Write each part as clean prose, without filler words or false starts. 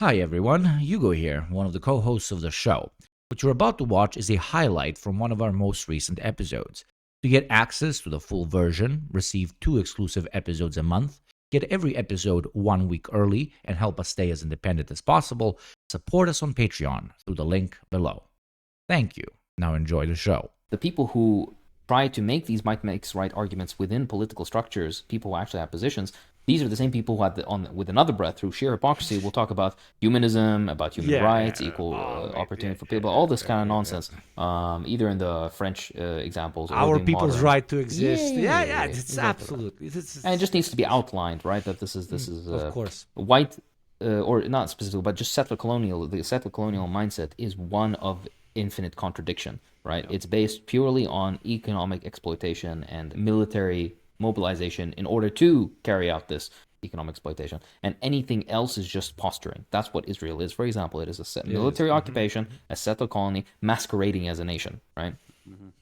Hi everyone, Hugo here, one of the co-hosts of the show. What you're about to watch is a highlight from one of our most recent episodes. To get access to the full version, receive 2 exclusive episodes a month, get every episode 1 week early, and help us stay as independent as possible, support us on Patreon through the link below. Thank you. Now enjoy the show. The people who try to make these might makes right arguments within political structures, people who actually have positions, these are the same people who, with another breath, through sheer hypocrisy, will talk about humanism, about human rights, equal opportunity for people, all this kind of nonsense. Either in the French examples or Our the people's modern. right to exist. Yeah, it's Exactly right. absolutely. And it just needs to be outlined, right? That this is of course. white, or not specifically, but just settler colonial. The settler colonial mindset is one of infinite contradiction, right? It's based purely on economic exploitation and military mobilization in order to carry out this economic exploitation, and anything else is just posturing. That's what Israel is. For example, it is a military occupation, a settler colony masquerading as a nation, right?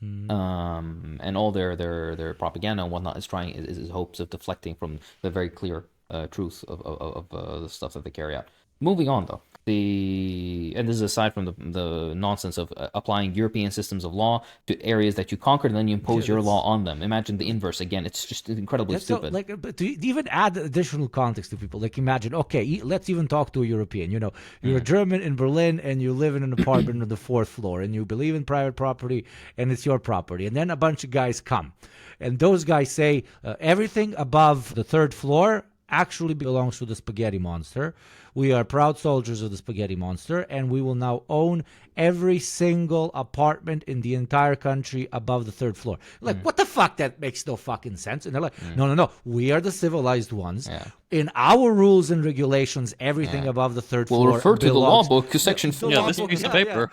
And all their propaganda and whatnot is hopes of deflecting from the very clear truth of the stuff that they carry out. Moving on, though, and this is aside from the nonsense of applying European systems of law to areas that you conquered and then you impose your law on them. Imagine the inverse again. It's just incredibly stupid. But to even add additional context to people, imagine, okay, let's even talk to a European. You're a German in Berlin and you live in an apartment on the 4th floor and you believe in private property and it's your property. And then a bunch of guys come and those guys say everything above the 3rd floor actually belongs to the spaghetti monster. We are proud soldiers of the spaghetti monster, and we will now own every single apartment in the entire country above the 3rd floor. What the fuck? That makes no fucking sense. And they're like, no. We are the civilized ones. Yeah. In our rules and regulations, everything above the 3rd floor We'll refer to the law book, section 4. This piece of paper.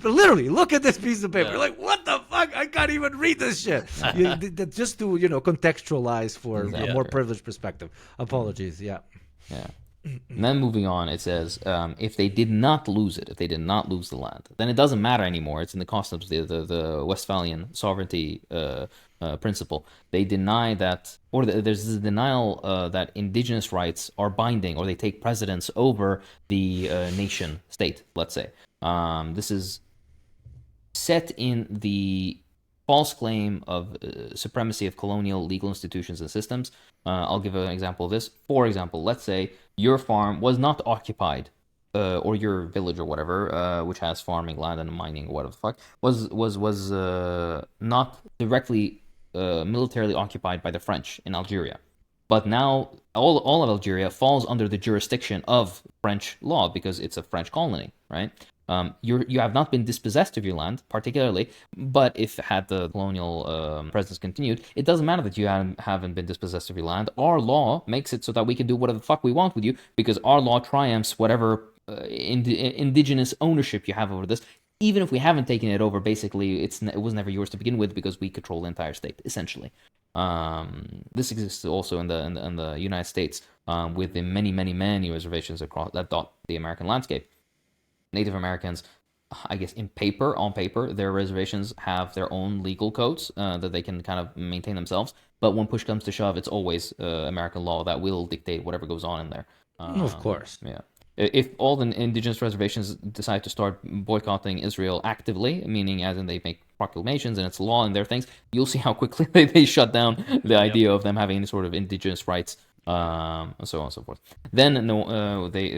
Literally, look at this piece of paper. Like, what the fuck? I can't even read this shit. Just to, contextualize for a more privileged perspective. Apologies, yeah. And then moving on, it says, if they did not lose it, if they did not lose the land, then it doesn't matter anymore. It's in the customs, the Westphalian sovereignty principle. They deny that, or there's this denial that indigenous rights are binding, or they take precedence over the nation state, let's say. This is set in the false claim of supremacy of colonial legal institutions and systems. I'll give an example of this. For example, let's say your farm was not occupied, or your village or whatever, which has farming land and mining or whatever the fuck, was not directly militarily occupied by the French in Algeria. But now all of Algeria falls under the jurisdiction of French law because it's a French colony, right? You have not been dispossessed of your land, particularly, but if had the colonial presence continued, it doesn't matter that you haven't been dispossessed of your land. Our law makes it so that we can do whatever the fuck we want with you because our law triumphs whatever indigenous ownership you have over this. Even if we haven't taken it over, basically, it was never yours to begin with because we control the entire state, essentially. This exists also in the United States with the many reservations across that dot the American landscape. Native Americans, I guess on paper, their reservations have their own legal codes that they can kind of maintain themselves. But when push comes to shove, it's always American law that will dictate whatever goes on in there. Of course. Yeah. If all the indigenous reservations decide to start boycotting Israel actively, meaning as in they make proclamations and it's law and their things, you'll see how quickly they shut down the idea of them having any sort of indigenous rights, and so on and so forth. Then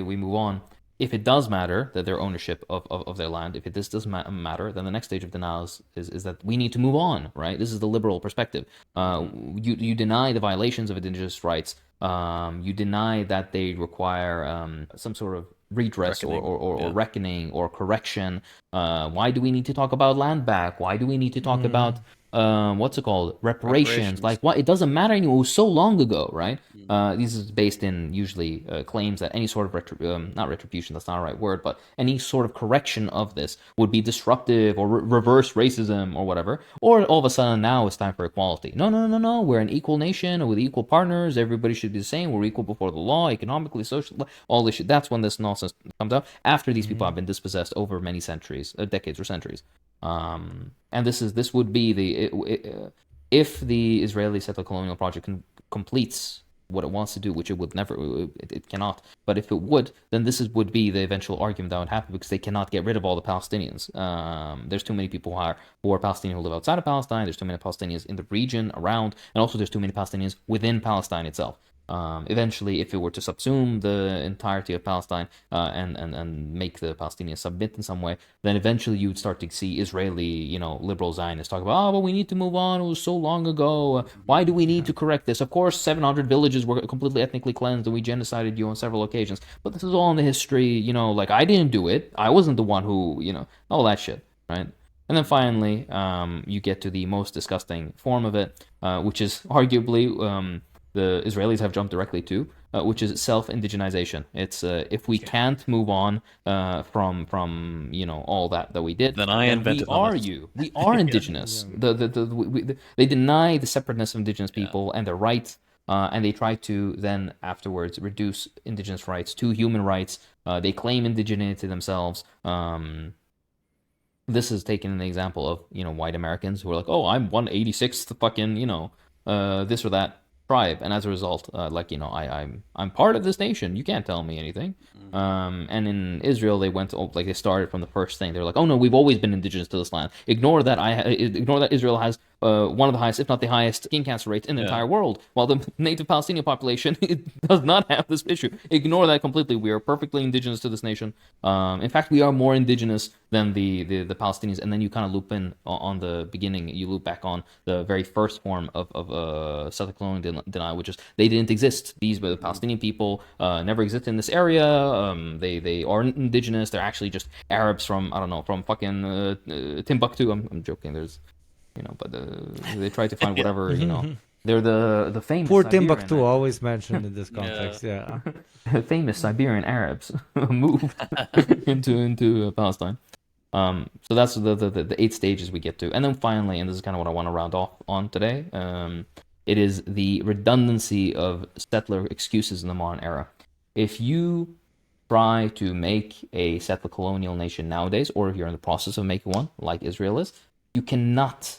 we move on. If it does matter that their ownership of their land, if this does matter, then the next stage of denial is that we need to move on, right? This is the liberal perspective. You deny the violations of indigenous rights. You deny that they require some sort of redress or reckoning or correction. Why do we need to talk about land back? Why do we need to talk about reparations? Like, what? It doesn't matter anymore. It was so long ago, right? This is based in usually claims that any sort of not retribution, that's not the right word, but any sort of correction of this would be disruptive or reverse racism or whatever. Or all of a sudden now it's time for equality. No. We're an equal nation with equal partners. Everybody should be the same. We're equal before the law, economically, socially, all this shit. That's when this nonsense comes out after these people have been dispossessed over many centuries, decades or centuries. And this would be if the Israeli settler colonial project completes what it wants to do, which it would never, it cannot. But if it would, then would be the eventual argument that would happen, because they cannot get rid of all the Palestinians. There's too many people who are Palestinian who live outside of Palestine. There's too many Palestinians in the region around, and also there's too many Palestinians within Palestine itself. Eventually, if it were to subsume the entirety of Palestine, and make the Palestinians submit in some way, then eventually you would start to see Israeli, liberal Zionists talk about, oh, but we need to move on. It was so long ago. Why do we need to correct this? Of course, 700 villages were completely ethnically cleansed, and we genocided you on several occasions. But this is all in the history. Like, I didn't do it. I wasn't the one who, all that shit, right? And then finally, you get to the most disgusting form of it, which is arguably the Israelis have jumped directly to, which is self-indigenization. It's if we can't move on from all that we did, Then I invented we are it. you. We are indigenous. They deny the separateness of indigenous people and their rights, and they try to then afterwards reduce indigenous rights to human rights. They claim indigeneity themselves. This is taken an example of white Americans who are like, oh, I'm 186th fucking this or that tribe, and as a result, I'm part of this nation. You can't tell me anything. And in Israel, they started from the first thing. They're like, oh no, we've always been indigenous to this land. Ignore that Israel has one of the highest, if not the highest, skin cancer rates in the entire world, while the native Palestinian population does not have this issue. Ignore that completely. We are perfectly indigenous to this nation. In fact, we are more indigenous than the Palestinians. And then you kind of loop in on the beginning. You loop back on the very first form of Southern colonial denial, which is they didn't exist. These were the Palestinian people, never existed in this area. They aren't indigenous. They're actually just Arabs from, I don't know, from fucking Timbuktu. I'm joking. There's but they try to find whatever, They're the famous Poor Siberian Timbuktu, always mentioned in this context. Yeah. famous Siberian Arabs moved into Palestine. So that's the 8 stages we get to, and then finally, and this is kind of what I want to round off on today. It is the redundancy of settler excuses in the modern era. If you try to make a settler colonial nation nowadays, or if you're in the process of making one, like Israel is, you cannot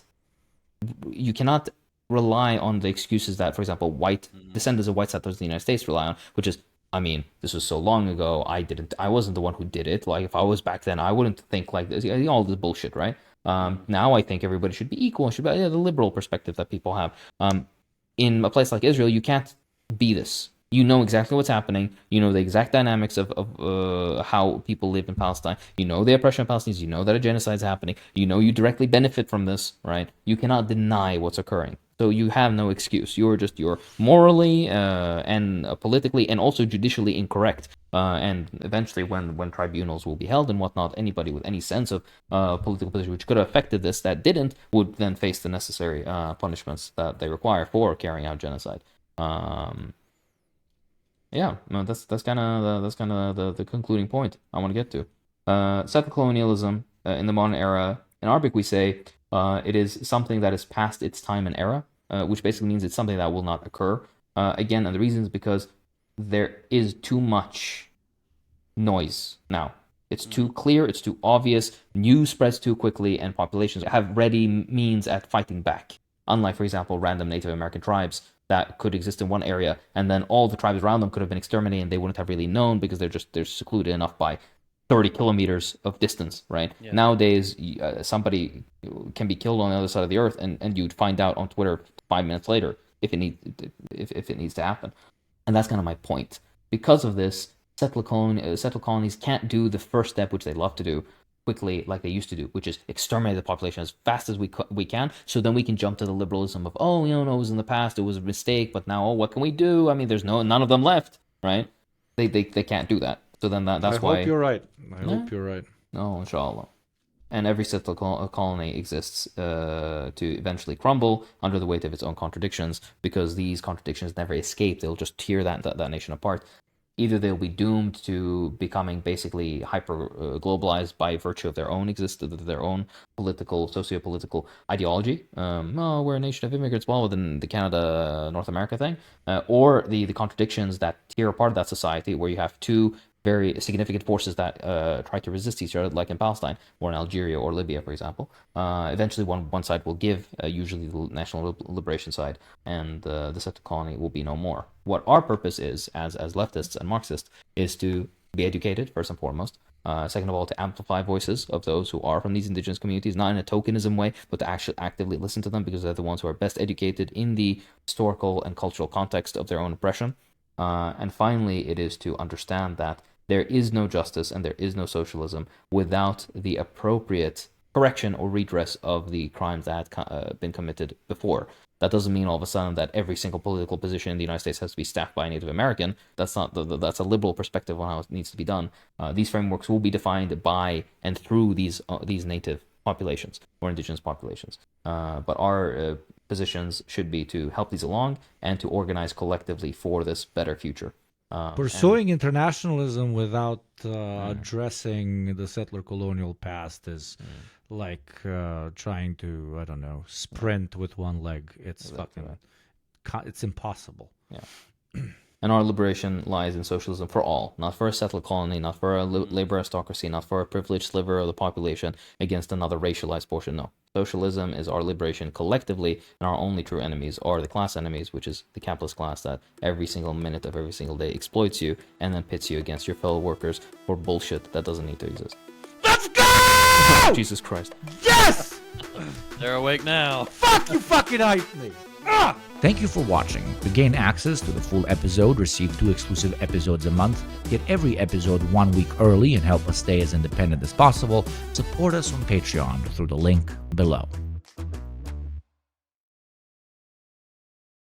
rely on the excuses that, for example, white descendants of white settlers in the United States rely on, which is, I mean, this was so long ago. I wasn't the one who did it. Like, if I was back then, I wouldn't think like this. All this bullshit, right? Now I think everybody should be equal. Should be the liberal perspective that people have. In a place like Israel, you can't be this. You know exactly what's happening. You know the exact dynamics of how people live in Palestine. You know the oppression of Palestinians. You know that a genocide is happening. You know you directly benefit from this, right? You cannot deny what's occurring. So you have no excuse. You're morally and politically and also judicially incorrect. And eventually, when tribunals will be held and whatnot, anybody with any sense of political position which could have affected this that didn't would then face the necessary punishments that they require for carrying out genocide. Yeah, no, that's kind of the concluding point I want to get to. Settler colonialism in the modern era. In Arabic, we say it is something that is past its time and era, which basically means it's something that will not occur again. And the reason is because there is too much noise now. It's too clear, it's too obvious, news spreads too quickly, and populations have ready means at fighting back. Unlike, for example, random Native American tribes that could exist in one area, and then all the tribes around them could have been exterminated, and they wouldn't have really known because they're secluded enough by 30 kilometers of distance, right? Yeah. Nowadays, somebody can be killed on the other side of the earth, and you'd find out on Twitter 5 minutes later if it needs to happen. And that's kind of my point. Because of this, settler colonies can't do the first step, which they love to do quickly, like they used to do, which is exterminate the population as fast as we can, so then we can jump to the liberalism of, oh, it was in the past, it was a mistake, but now, what can we do? I mean, there's none of them left, right? They can't do that. So then that's why. I hope you're right. I hope you're right. No, inshallah. And every settler colony exists to eventually crumble under the weight of its own contradictions, because these contradictions never escape. They'll just tear that nation apart. Either they'll be doomed to becoming basically hyper globalized by virtue of their own existence, their own socio-political ideology. We're a nation of immigrants, well, within the Canada, North America thing, or the contradictions that tear apart that society, where you have two very significant forces that try to resist each other, like in Palestine or in Algeria or Libya, for example. Eventually, one side will give, usually the National Liberation side, and the settler colony will be no more. What our purpose is, as leftists and Marxists, is to be educated, first and foremost. Second of all, to amplify voices of those who are from these indigenous communities, not in a tokenism way, but to actually actively listen to them, because they're the ones who are best educated in the historical and cultural context of their own oppression. And finally, it is to understand that there is no justice and there is no socialism without the appropriate correction or redress of the crimes that had been committed before. That doesn't mean all of a sudden that every single political position in the United States has to be staffed by a Native American. That's not that's a liberal perspective on how it needs to be done. These frameworks will be defined by and through these Native populations or indigenous populations. But our positions should be to help these along and to organize collectively for this better future. Pursuing internationalism without addressing the settler colonial past is like trying to, I don't know, sprint with one leg. It's it's impossible. Yeah. And our liberation lies in socialism for all, not for a settler colony, not for a labor aristocracy, not for a privileged sliver of the population against another racialized portion. No. Socialism is our liberation collectively, and our only true enemies are the class enemies, which is the capitalist class that every single minute of every single day exploits you and then pits you against your fellow workers for bullshit that doesn't need to exist. Let's go! Jesus Christ. Yes! They're awake now. Fuck, you fucking hyped me! Ah! Thank you for watching. To gain access to the full episode, receive 2 exclusive episodes a month, get every episode 1 week early, and help us stay as independent as possible, support us on Patreon through the link below.